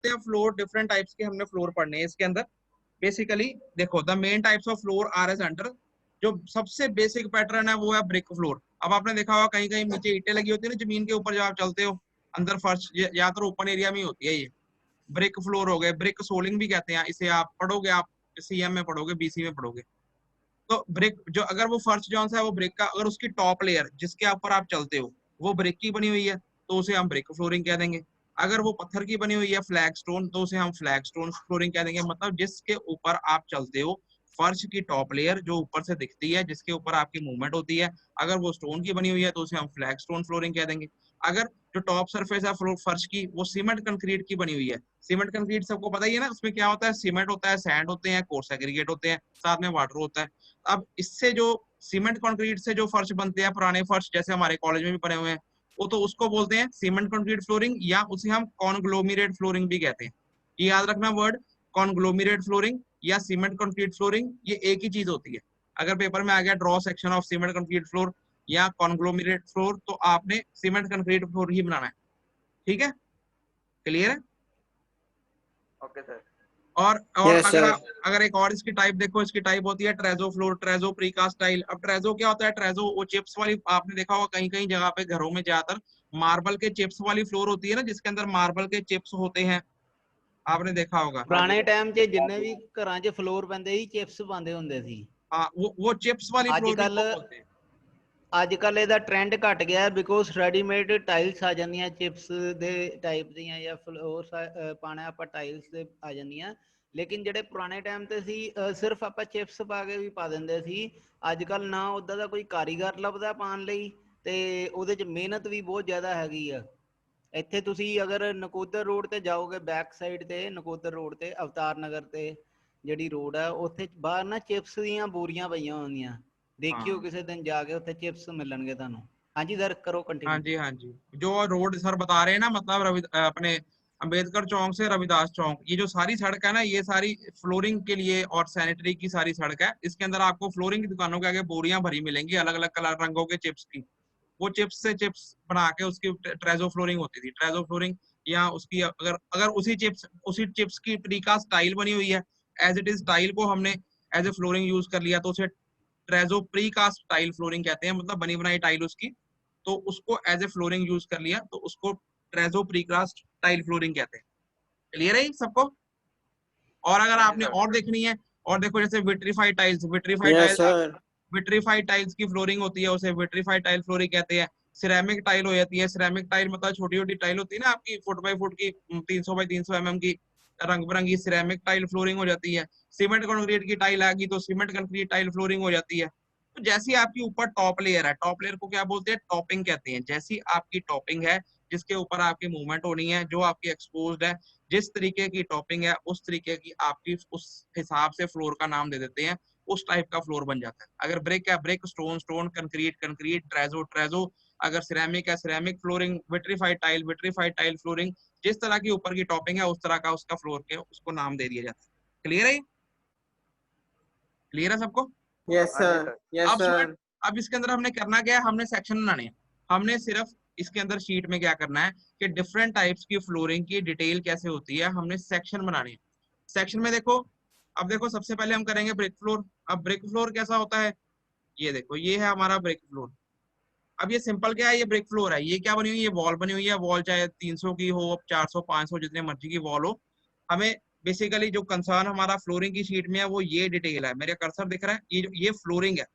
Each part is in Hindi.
फ्लोर डिफरेंट टाइप्स के हमने फ्लोर पढ़ने हैं इसके अंदर। बेसिकली देखो the main types of floor are as under, जो सबसे बेसिक पैटर्न है वो है ब्रिक फ्लोर। अब आपने देखा होगा कहीं कहीं नीचे ईंटें लगी होती है ना जमीन के ऊपर, जब आप चलते हो अंदर फर्श ज्यादातर ओपन एरिया में ही होती है ये ब्रिक फ्लोर हो गए, ब्रिक सोलिंग भी कहते हैं इसे, आप पढ़ोगे, आप सीएम में पढ़ोगे, बीसी में पढ़ोगे। तो ब्रिक जो अगर वो फर्श जो सा है वो ब्रिक का, अगर उसकी टॉप लेयर जिसके ऊपर आप चलते हो वो ब्रिक की बनी हुई है तो उसे हम ब्रिक फ्लोरिंग कह देंगे। अगर वो पत्थर की बनी हुई है फ्लैग स्टोन तो उसे हम फ्लैग स्टोन फ्लोरिंग कह देंगे। मतलब जिसके ऊपर आप चलते हो फर्श की टॉप लेयर जो ऊपर से दिखती है जिसके ऊपर आपकी मूवमेंट होती है, अगर वो स्टोन की बनी हुई है तो उसे हम फ्लैग स्टोन फ्लोरिंग कह देंगे। अगर जो टॉप सरफेस है फर्श की वो सीमेंट कंक्रीट की बनी हुई है, सीमेंट कंक्रीट सबको पता ही है ना, उसमें क्या होता है, सीमेंट होता है, सैंड होते हैं, कोर्स एग्रीगेट होते हैं, साथ में वाटर होता है। अब इससे जो सीमेंट कंक्रीट से जो फर्श बनते हैं पुराने फर्श जैसे हमारे कॉलेज में भी बने हुए हैं, वो तो उसको बोलते हैं सीमेंट कंक्रीट फ्लोरिंग, या उसे हम कॉन्ग्लोमेरेट फ्लोरिंग भी कहते हैं। ये याद रखना वर्ड, कॉन्ग्लोमेरेट फ्लोरिंग या सीमेंट कंक्रीट फ्लोरिंग, ये एक ही चीज होती है। अगर पेपर में आ गया draw section of cement concrete floor या कॉन्ग्लोमेरेट फ्लोर तो आपने सीमेंट कंक्रीट फ्लोर ही बनाना है। ठीक है, क्लियर है? Okay sir. और yes, अगर आप अगर एक और इसकी टाइप देखो, इसकी टाइप होती है Trejo floor, Trejo precast tile. अब ट्रेजो क्या होता है? ट्रेजो वो चिप्स वाली, आपने देखा होगा कहीं कहीं जगह पे घरों में ज्यादातर मार्बल के चिप्स वाली फ्लोर होती है ना, जिसके अंदर मार्बल के चिप्स होते हैं, आपने देखा होगा। ਪੁਰਾਣੇ ਟਾਈਮ 'ਚ ਜਿੰਨੇ ਵੀ ਘਰਾਂ 'ਚ ਫਲੋਰ ਪੈਂਦੇ ਸੀ ਚਿਪਸ ਪਾਉਂਦੇ ਹੁੰਦੇ ਸੀ। हाँ वो चिप्स वाली ਅੱਜ फ्लोर भी ਕੱਲ बोलते हैं। ਅੱਜ ਕੱਲ ਇਹਦਾ ਟ੍ਰੈਂਡ ਘਟ ਗਿਆ ਬਿਕੋਜ਼ ਰੈਡੀਮੇਡ ਟਾਈਲਸ ਆ ਜਾਂਦੀਆਂ ਚਿਪਸ ਦੇ ਟਾਈਪ ਦੀਆਂ ਜਾਂ ਫਲੋਰ ਪਾਣਾ ਆਪਾਂ ਟਾਈਲਸ ਦੇ ਆ ਜਾਂਦੀਆਂ। ਲੇਕਿਨ ਜਿਹੜੇ ਪੁਰਾਣੇ ਟਾਈਮ ਤੇ ਸੀ ਸਿਰਫ ਆਪਾਂ ਚਿਪਸ ਪਾ ਕੇ ਵੀ ਪਾ ਦਿੰਦੇ ਸੀ। ਅੱਜ ਕੱਲ ਨਾ ਉੱਦਾਂ ਦਾ ਕੋਈ ਕਾਰੀਗਰ ਲੱਭਦਾ ਪਾਉਣ ਲਈ ਤੇ ਉਹਦੇ 'ਚ ਮਿਹਨਤ ਵੀ ਬਹੁਤ ਜ਼ਿਆਦਾ ਹੈਗੀ ਆ। ਇੱਥੇ ਤੁਸੀਂ ਅਗਰ ਨਕੋਦਰ ਰੋਡ ਤੇ ਜਾਓਗੇ ਬੈਕ ਸਾਈਡ ਤੇ ਨਕੋਦਰ ਰੋਡ ਤੇ ਅਵਤਾਰ ਨਗਰ ਤੇ ਜਿਹੜੀ ਰੋਡ ਆ ਉੱਥੇ ਬਾਹਰ ਨਾ ਚਿਪਸ ਦੀਆਂ ਬੋਰੀਆਂ ਪਈਆਂ ਹੁੰਦੀਆਂ। देखियो किसी दिन जाके उत्थे चिप्स मिलणगे थानू। हाँ जी सर करो कंटिन्यू। हाँ जी हाँ जी, जो रोड सर बता रहे हैं ना, मतलब अपने अंबेडकर चौक से रविदास चौक, ये जो सारी सड़क है ना, ये सारी फ्लोरिंग के लिए और सैनिटरी की सारी सड़क है। इसके अंदर आपको फ्लोरिंग की दुकानों के आगे बोरियां भरी मिलेंगी अलग अलग कलर रंगों के चिप्स की। वो चिप्स से चिप्स बना के उसकी ट्रेजो फ्लोरिंग होती थी। ट्रेजो फ्लोरिंग या उसकी अगर अगर उसी चिप्स की प्रीका स्टाइल बनी हुई है, एज इट इज स्टाइल को हमने एज ए फ्लोरिंग यूज कर लिया तो उसे ट्रेजो प्रीकास्ट टाइल फ्लोरिंग कहते हैं। मतलब बनी बनाई टाइल उसकी, तो उसको एज ए फ्लोरिंग यूज कर लिया तो उसको ट्रेजो प्रीकास्ट टाइल फ्लोरिंग कहते हैं। क्लियर है सबको? और अगर आपने और देखनी है, और देखो जैसे vitrified tiles, yes, sir. Vitrified tiles की फ्लोरिंग होती है, उसे विट्रीफाइड टाइल फ्लोरिंग कहते हैं। सिरेमिक टाइल हो जाती है, सिरेमिक टाइल मतलब छोटी छोटी टाइल होती है ना आपकी, फुट बाई फुट की 300 बाई 300 mm की रंग बिरंगी सिरेमिक टाइल फ्लोरिंग हो जाती है। सीमेंट कंक्रीट की टाइल आ गई तो सीमेंट कंक्रीट टाइल फ्लोरिंग हो जाती है। तो जैसी आपकी ऊपर टॉप लेयर है, टॉप लेयर को क्या बोलते हैं? टॉपिंग कहते हैं। जैसी आपकी टॉपिंग है जिसके ऊपर आपकी मूवमेंट होनी है, जो आपकी एक्सपोज्ड है, जिस तरीके की टॉपिंग है उस तरीके की आपकी उस हिसाब से फ्लोर का नाम दे देते हैं, उस टाइप का फ्लोर बन जाता है। अगर ब्रिक है brick, stone stone, concrete concrete, Trejo Trejo. अगर सिरेमिक है ceramic flooring, vitrified tile flooring, जिस तरह की ऊपर की टॉपिंग है उस तरह का उसका फ्लोर के उसको नाम दे दिया जाता है। क्लियर है? क्लियर है सबको? yes, sir. yes, sir. अब इसके अंदर हमने करना क्या है? हमने सेक्शन बनाने हैं। हमने सिर्फ इसके अंदर शीट में क्या करना है कि डिफरेंट टाइप्स की फ्लोरिंग की डिटेल कैसे होती है, हमने सेक्शन बनाने हैं। सेक्शन में देखो, अब देखो सबसे पहले हम करेंगे ब्रिक फ्लोर। अब ब्रिक फ्लोर कैसा होता है? ये देखो, ये है हमारा ब्रिक फ्लोर। अब ये सिंपल क्या है? ये ब्रिक फ्लोर है। ये क्या बनी हुई है? ये वॉल बनी हुई है। वॉल चाहे 300 की हो, 400 500 जितने मर्जी की वॉल हो, हमें बेसिकली जो कंसर्न हमारा फ्लोरिंग की शीट में है वो ये डिटेल है। मेरे कर्सर दिख रहा है, ये फ्लोरिंग है।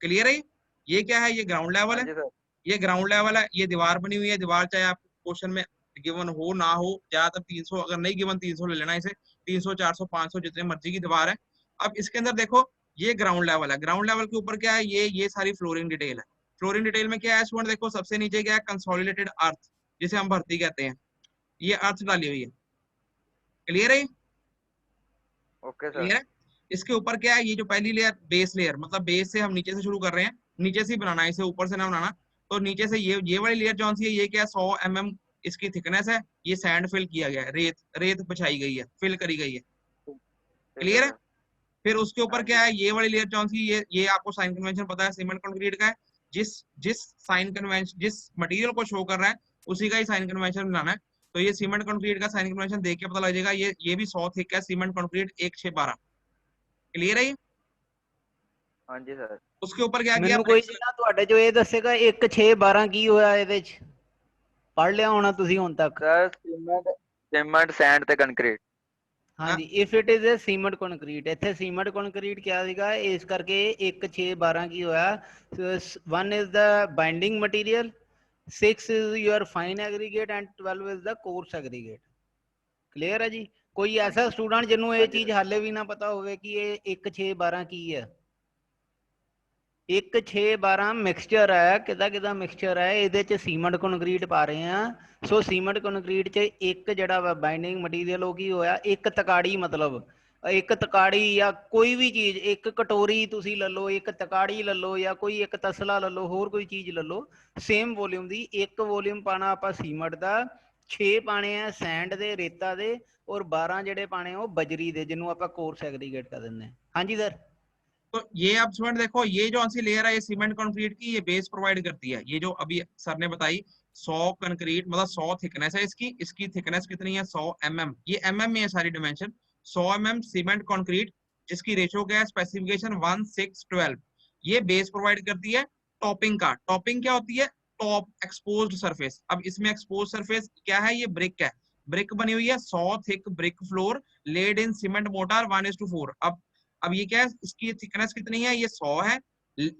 क्लियर है? ये क्या है? ये ग्राउंड लेवल है। ये ग्राउंड लेवल है। ये दीवार बनी हुई है। दीवार चाहे आप क्वेश्चन में गिवन हो ना हो, ज्यादातर 300, अगर नहीं गिवन 300 ले लेना इसे, 300 400 500 जितने मर्जी की दीवार है। अब इसके अंदर देखो, ये ग्राउंड लेवल है। ग्राउंड लेवल के ऊपर क्या है? ये सारी फ्लोरिंग डिटेल है। फ्लोरिंग डिटेल में क्या है स्टूडेंट? देखो सबसे नीचे क्या है? कंसोलिडेटेड अर्थ, जिसे हम भर्ती कहते हैं। ये अर्थ डाली हुई है। क्लियर है? ओके क्लियर है? इसके ऊपर क्या है? ये जो पहली लेयर, बेस लेयर, मतलब बेस से हम नीचे से शुरू कर रहे हैं, नीचे से ही बनाना है इसे, ऊपर से ना बनाना। तो नीचे से ये वाली लेयर कौन सी है? ये क्या है? 100 mm इसकी थिकनेस है। ये सैंड फिल किया गया है, रेत बिछाई गई है, फिल करी गई है। क्लियर है? फिर उसके ऊपर क्या है? ये वाली लेयर कौन सी? ये आपको साइन कन्वेंशन पता है, सीमेंट कंक्रीट का है। जिस साइन कन्वेंशन, जिस मटेरियल को शो कर रहा है उसी का ही साइन कन्वेंशन बनाना है। तो ये सीमेंट कंक्रीट का साइनिंग इन्फॉर्मेशन देख के पता लग जाएगा, ये भी 100 थिक है सीमेंट कंक्रीट 1612। क्लियर है ये? हाँ जी सर। उसके ऊपर क्या किया ਮੈਨੂੰ ਕੋਈ ਜਿਹੜਾ ਤੁਹਾਡੇ ਜੋ ਇਹ ਦੱਸੇਗਾ 1 6 12 ਕੀ ਹੋਇਆ ਇਹਦੇ ਚ ਪੜ ਲਿਆ ਹੋਣਾ ਤੁਸੀਂ ਹੁਣ ਤੱਕ ਸਰ ਸੀਮੈਂਟ ਸੈਂਡ ਤੇ ਕੰਕਰੀਟ। ਹਾਂਜੀ if it is uh cement concrete, ਇੱਥੇ ਸੀਮੈਂਟ ਕੰਕਰੀਟ ਕਿਹਾ ਸੀਗਾ ਇਸ ਕਰਕੇ 1 6 12 ਕੀ ਹੋਇਆ 1 is the binding material, 6 is your fine aggregate and 12 is the coarse aggregate। clear ਹੈ ਜੀ? ਕੋਈ ਐਸਾ ਸਟੂਡੈਂਟ ਜਿਹਨੂੰ ਇਹ ਚੀਜ਼ ਹਾਲੇ ਵੀ ਨਾ ਪਤਾ ਹੋਵੇ ਕਿ ਇਹ 1 6 12 ਕੀ ਹੈ? 1 6 12 ਮਿਕਸਚਰ ਹੈ, ਕਿਹਦਾ ਮਿਕਸਚਰ ਹੈ, ਇਹਦੇ ਚ ਸੀਮੈਂਟ ਕੰਕਰੀਟ ਪਾ ਰਹੇ ਆ। ਸੋ ਸੀਮੈਂਟ ਕੰਕਰੀਟ ਚ ਇੱਕ ਜਿਹੜਾ ਵਾ ਬਾਈਂਡਿੰਗ ਮਟੀਰੀਅਲ ਉਹ ਕੀ ਹੋਇਆ, ਇੱਕ ਤਕਾੜੀ, ਮਤਲਬ ਇੱਕ ਤਕਾੜੀ ਜਾਂ ਕੋਈ ਵੀ ਚੀਜ਼, ਇੱਕ ਕਟੋਰੀ ਤੁਸੀਂ ਲੈ ਲਓ, ਇੱਕ ਤਕਾੜੀ ਲੈ ਲਓ ਜਾਂ ਕੋਈ ਇੱਕ ਤਸਲਾ ਲੈ ਲਓ, ਹੋਰ ਕੋਈ ਚੀਜ਼ ਲੈ ਲਓ ਸੇਮ ਵੋਲਿਊਮ ਦੀ। ਇੱਕ ਵੋਲਿਊਮ ਪਾਣਾ ਆਪਾਂ ਸੀਮੈਂਟ ਦਾ, 6 ਪਾਣੇ ਆ ਸੈਂਡ ਦੇ, ਰੇਤਾ ਦੇ, ਔਰ 12 ਜਿਹੜੇ ਪਾਣੇ ਉਹ ਬਜਰੀ ਦੇ, ਜਿਹਨੂੰ ਆਪਾਂ ਕੋਰਸ ਐਗਰੀਗੇਟ ਕਰ ਦਿੰਦੇ हैं। ਹਾਂਜੀ सर। तो ये आप स्टूडेंट देखो, ये जो सी लेयर है ये सीमेंट कंक्रीट की ये बेस प्रोवाइड करती है। ये जो अभी सर ने बताई 100 कंक्रीट मतलब 100 थिकनेस है इसकी थिकनेस कितनी है 100 mm, ये mm में है सारी डिमेंशन। 100 mm सीमेंट कंक्रीट जिसकी रेशियो क्या है स्पेसिफिकेशन 1612, ये बेस प्रोवाइड करती है। टॉपिंग का, टॉपिंग क्या होती है, टॉप एक्सपोज्ड सरफेस। अब इसमें एक्सपोज सरफेस क्या है, ये ब्रिक है, ब्रिक बनी हुई है 100 thick brick floor laid in cement mortar 1:4। अब ये क्या है, इसकी थिकनेस कितनी है, ये 100 है।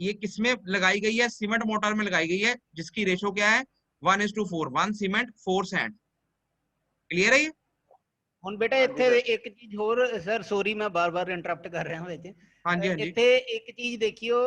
ये किसमें लगाई गई है, सीमेंट मोर्टार में लगाई गई है, जिसकी रेशो क्या है 1:4, 1 सीमेंट 4 सैंड। क्लियर है ये? ਹੁਣ ਬੇਟਾ ਇੱਥੇ ਇੱਕ ਚੀਜ਼ ਹੋਰ ਸਰ, ਸੋਰੀ ਮੈਂ ਬਾਰ-ਬਾਰ ਇੰਟਰਰਪਟ ਕਰ ਰਿਹਾ ਵਿੱਚ। ਹਾਂਜੀ ਹਾਂਜੀ। ਇੱਥੇ ਇੱਕ ਚੀਜ਼ ਦੇਖਿਓ,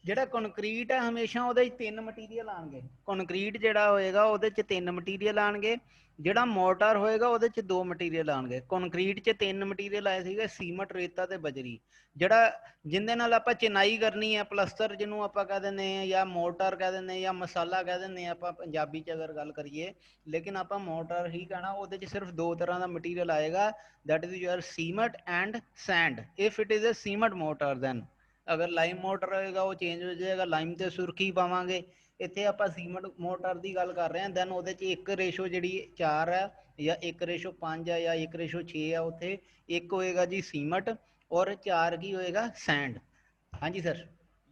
ਜਿਹੜਾ ਕੰਕਰੀਟ ਹੈ ਹਮੇਸ਼ਾ ਉਹਦੇ ਚ 3 ਮਟੀਰੀਅਲ ਆਣਗੇ। ਕੰਕਰੀਟ ਜਿਹੜਾ ਹੋਏਗਾ ਉਹਦੇ ਚ 3 ਮਟੀਰੀਅਲ ਆਣਗੇ, ਜਿਹੜਾ ਮੋਰਟਰ ਹੋਏਗਾ ਉਹਦੇ ਚ 2 ਮਟੀਰੀਅਲ ਆਣਗੇ। ਕੰਕਰੀਟ ਚ 3 ਮਟੀਰੀਅਲ ਆਏ ਸੀਗੇ, ਸੀਮਟ, ਰੇਤਾ ਤੇ ਬਜਰੀ, ਜਿਹੜਾ ਜਿੰਦੇ ਨਾਲ ਆਪਾਂ ਚਿਨਾਈ ਕਰਨੀ ਹੈ, ਪਲਸਤਰ ਜਿਹਨੂੰ ਆਪਾਂ ਕਹਿ ਦਿੰਦੇ ਆ, ਜਾਂ ਮੋਰਟਰ ਕਹਿ ਦਿੰਦੇ ਜਾਂ ਮਸਾਲਾ ਕਹਿ ਦਿੰਦੇ ਆਪਾਂ ਪੰਜਾਬੀ ਚ ਅਗਰ ਗੱਲ ਕਰੀਏ, ਲੇਕਿਨ ਆਪਾਂ ਮੋਰਟਰ ਹੀ ਕਹਿਣਾ। ਉਹਦੇ ਚ ਸਿਰਫ 2 ਤਰ੍ਹਾਂ ਦਾ ਮਟੀਰੀਅਲ ਆਏਗਾ, that is your cement and sand if it is a cement mortar। then ਅਗਰ ਲਾਈਮ ਮੋਰਟਰ ਹੋਏਗਾ ਉਹ ਚੇਂਜ ਹੋ ਜਾਏਗਾ, ਲਾਈਮ ਤੇ ਸੁਰਖੀ ਪਾਵਾਂਗੇ। ਇੱਥੇ ਆਪਾਂ ਸੀਮੈਂਟ ਮੋਰਟਰ ਦੀ ਗੱਲ ਕਰ ਰਹੇ ਹਾਂ। ਦੈਨ ਉਹਦੇ 'ਚ 1 ਰੇਸ਼ੋ ਜਿਹੜੀ 4 ਹੈ ਜਾਂ 1:5 ਹੈ ਜਾਂ 1:6 ਹੈ, ਉੱਥੇ 1 ਹੋਏਗਾ जी सीमेंट और 4 की होएगा सैंड। हाँ जी सर।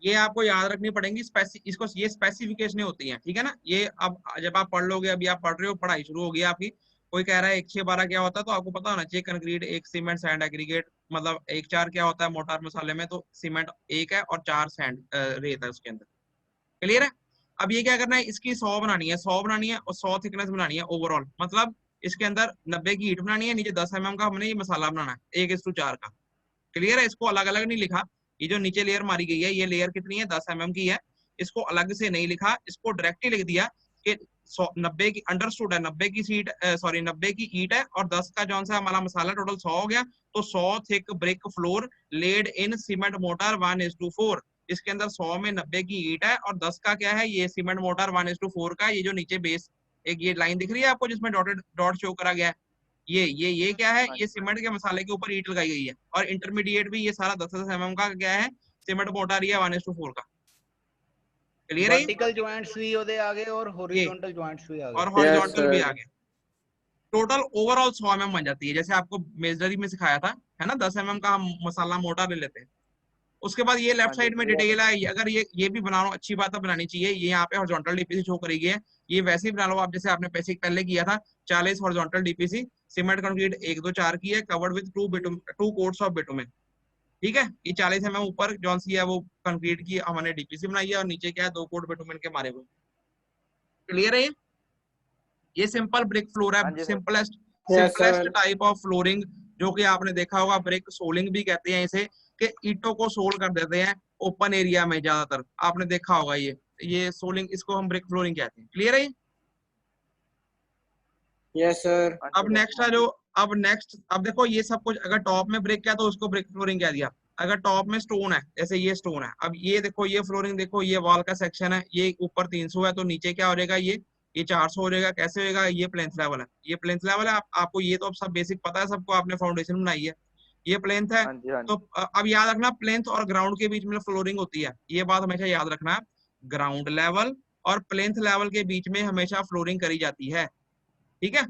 ये आपको याद रखनी पड़ेगी, इसको ये स्पेसिफिकेशनें होती हैं, ठीक है ना। ये अब जब आप पढ़ लोगे, अभी आप पढ़ रहे हो, पढ़ाई शुरू होगी आपकी, कोई कह रहा है 1 6 12 क्या होता है, तो आपको पता होना चाहिए कंक्रीट 1 सीमेंट सैंड एग्रीगेट, मतलब 1 4 क्या होता है मोटार मसाले में, तो सीमेंट 1 है और 4 सैंड रेत है उसके अंदर। क्लियर है? अब ये क्या करना है, इसकी 100 बनानी है, 100 बनानी है और 100 थिकनेस बनानी है ओवरऑल, मतलब इसके अंदर 90 की ईट बनानी है, नीचे 10 mm का हमने ये मसाला बनाना है 1:4 का। क्लियर है? इसको अलग अलग नहीं लिखा, ये जो नीचे लेयर मारी गई है ये लेयर कितनी है 10 mm की है, इसको अलग से नहीं लिखा, इसको डायरेक्ट ही लिख दिया कि 90 की अंडरस्टूड है, 90 की सीट सॉरी 90 की ईट है और 10 का जौन सा हमारा मसाला, टोटल 100 हो गया। तो 100 thick brick floor laid in cement mortar 1:4, इसके अंदर 100 में 90 की ईट है और 10 का क्या है, ये सीमेंट मोटार 1:4 का। ये जो नीचे बेस एक ये लाइन दिख रही है आपको जिसमें डॉट शो करा गया है, ये क्या है, ये सीमेंट के मसाले के ऊपर ईट लगाई गई है। और इंटरमीडिएट भी ये सारा 10 mm का क्या है, सीमेंट मोटार ये 1:4 का। क्लियर है? वर्टिकल जॉइंट्स भी ਉਹਦੇ आ गए और हॉरिजॉन्टल जॉइंट्स भी आ गए और हॉरिजॉन्टल भी आ गए। टोटल ओवरऑल 100 mm बन जाती है, जैसे आपको मेजरी में सिखाया था, है ना। 10 mm का हम मसाला मोटा ले लेते हैं। उसके बाद ये लेफ्ट साइड में डिटेल है, अगर ये भी बना लो, अच्छी बात है, बनानी चाहिए। ये यहाँ पे हॉरिजॉन्टल डीपीसी शो करी गई है, ये वैसे ही बना लो आप जैसे आपने बेसिक पहले किया था। 40 हॉरिजॉन्टल डीपीसी सीमेंट कंक्रीट 1 2 4 की है, covered with 2 quotes of bitumen. ठीक है, ये 40 mm ऊपर जौन सी है वो कंक्रीट की हमने डीपीसी बनाई है और नीचे क्या है 2 कोट बिटुमेन के मारे हुए। क्लियर है? ये सिंपल ब्रिक फ्लोर है, सिंपलेस्ट टाइप ऑफ फ्लोरिंग, जो कि आपने देखा होगा ब्रिक सोलिंग भी कहते हैं इसे, कि ईंटों को सोल कर देते हैं ओपन एरिया में ज्यादातर, आपने देखा होगा ये सोलिंग, इसको हम ब्रिक फ्लोरिंग कहते हैं। क्लियर है? Yes sir. अब नेक्स्ट है जो अब देखो ये सब कुछ, अगर टॉप में ब्रिक है तो उसको ब्रिक फ्लोरिंग कह दिया। अगर टॉप में स्टोन है, जैसे ये स्टोन है, अब ये देखो ये फ्लोरिंग देखो, ये वॉल का सेक्शन है, ये ऊपर 300 है तो नीचे क्या हो जाएगा, ये 400 हो जाएगा। कैसे होगा, ये प्लेंथ लेवल है, ये प्लेंथ लेवल है। आपको ये तो अब सब बेसिक पता है सबको, आपने फाउंडेशन बनाई है, ये प्लेंथ है। तो अब याद रखना प्लेंथ और ग्राउंड के बीच में फ्लोरिंग होती है, ये बात हमेशा याद रखना। ग्राउंड लेवल और प्लेंथ लेवल के बीच में हमेशा फ्लोरिंग करी जाती है, ठीक है।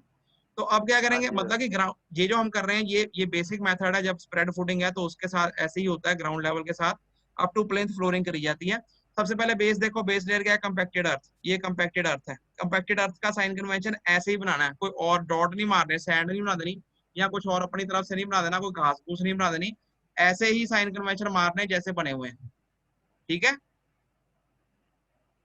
तो अब क्या करेंगे, हाँ जी, मतलब कि ग्राउंड ये जो हम कर रहे हैं ये बेसिक मेथड है। जब स्प्रेड फुटिंग है तो उसके साथ ऐसे ही होता है, ग्राउंड लेवल के साथ अप टू प्लेन फ्लोरिंग करी जाती है। सबसे पहले बेस देखो, बेस लेयर क्या है, कंपैक्टेड अर्थ। ये कंपैक्टेड अर्थ है। कंपैक्टेड अर्थ का साइन कन्वेंशन ऐसे ही बनाना है, कोई और डॉट नहीं मारने, सैंड नहीं बना देनी, या कुछ और अपनी तरफ से नहीं बना देना, कोई घास फूस नहीं बना देनी, ऐसे ही साइन कन्वेंशन मारने जैसे बने हुए हैं। ठीक है,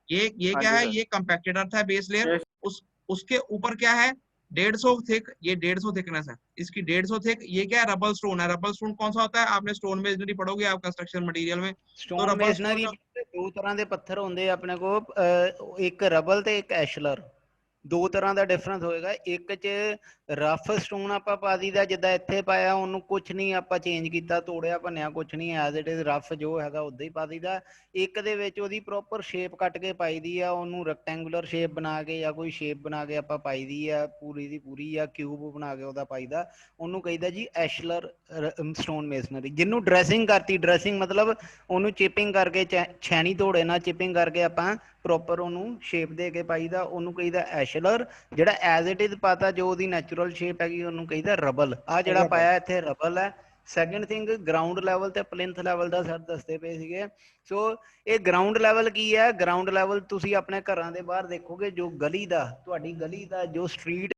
ये हाँ क्या जी है, सर। ये कंपैक्टेड अर्थ है बेस लेयर। Yes. उसके ऊपर क्या है, 150 थिक, ये 150 थिकनेस है इसकी, 150 थिक। ये क्या है, रबल स्टोन है। रबल स्टोन कौन सा होता है, आपने स्टोन मेजनरी पढ़ोगे आप कंस्ट्रक्शन मटेरियल में, तो ਸਟੋਨ रबल स्टोन ਮੇਸਨਰੀ जो ਦੋ ਤਰ੍ਹਾਂ ਦੇ ਪੱਥਰ ਹੁੰਦੇ ਆ ਆਪਣੇ ਕੋਲ, ਇੱਕ ਰਬਲ ਤੇ ਇੱਕ ਐਸ਼ਲਰ। ਦੋ ਤਰ੍ਹਾਂ ਦਾ ਡਿਫਰੈਂਸ ਹੋਏਗਾ। ਇੱਕ 'ਚ ਰਫ ਸਟੋਨ ਆਪਾਂ ਪਾ ਦਈਦਾ, ਜਿੱਦਾਂ ਇੱਥੇ ਪਾਇਆ, ਉਹਨੂੰ ਕੁਛ ਨਹੀਂ ਆਪਾਂ ਚੇਂਜ ਕੀਤਾ, ਤੋੜਿਆ ਭੰਨਿਆ ਕੁਛ ਨਹੀਂ, ਐਜ਼ ਇਟ ਇਜ਼ ਰਫ ਜੋ ਹੈਗਾ ਉੱਦਾਂ ਹੀ ਪਾ ਦਈਦਾ। ਇੱਕ ਦੇ ਵਿੱਚ ਉਹਦੀ ਪ੍ਰੋਪਰ ਸ਼ੇਪ ਕੱਟ ਕੇ ਪਾਈ ਦੀ ਆ, ਉਹਨੂੰ ਰੈਕਟੈਂਗੂਲਰ ਸ਼ੇਪ ਬਣਾ ਕੇ ਜਾਂ ਕੋਈ ਸ਼ੇਪ ਬਣਾ ਕੇ ਆਪਾਂ ਪਾਈ ਦੀ ਆ, ਪੂਰੀ ਦੀ ਪੂਰੀ, ਜਾਂ ਕਿਊਬ ਬਣਾ ਕੇ ਉਹਦਾ ਪਾਈਦਾ, ਉਹਨੂੰ ਕਹੀਦਾ ਜੀ ਐਸ਼ਲਰ ਸਟੋਨ ਮੇਸਨਰੀ। ਜਿਹਨੂੰ ਡਰੈਸਿੰਗ ਕਰਤੀ, ਡਰੈਸਿੰਗ ਮਤਲਬ ਉਹਨੂੰ ਚਿਪਿੰਗ ਕਰਕੇ, ਛੈਣੀ ਧੋੜੇ ਨਾਲ ਚਿਪਿੰਗ ਕਰਕੇ ਆਪਾਂ ਪ੍ਰੋਪਰ ਉਹਨੂੰ ਸ਼ੇਪ ਦੇ ਕੇ ਪਾਈਦਾ, ਉਹਨੂੰ ਕਹੀਦਾ ਐਸ਼ਲਰ। ਜਿਹੜਾ ਐਜ਼ ਇਟ ਇਜ਼ ਪਾਤਾ, ਜੋ ਉਹਦੀ ਨੈਚੁਰਲ ਸ਼ੇਪ ਹੈਗੀ, ਉਹਨੂੰ ਕਹੀਦਾ ਰਬਲ। ਆ ਜਿਹੜਾ ਪਾਇਆ ਇੱਥੇ ਰਬਲ ਹੈ। ਸੈਕਿੰਡ ਥਿੰਗ, ਗਰਾਊਂਡ ਲੈਵਲ ਤੇ ਪਲਿੰਥ ਲੈਵਲ ਦਾ ਸਰ ਦੱਸਦੇ ਪਏ ਸੀਗੇ। ਸੋ ਇਹ ਗਰਾਊਂਡ ਲੈਵਲ ਕੀ ਹੈ, ਗਰਾਊਂਡ ਲੈਵਲ ਤੁਸੀਂ ਆਪਣੇ ਘਰਾਂ ਦੇ ਬਾਹਰ ਦੇਖੋਗੇ, ਜੋ ਗਲੀ ਦਾ, ਤੁਹਾਡੀ ਗਲੀ ਦਾ ਜੋ ਸਟਰੀਟ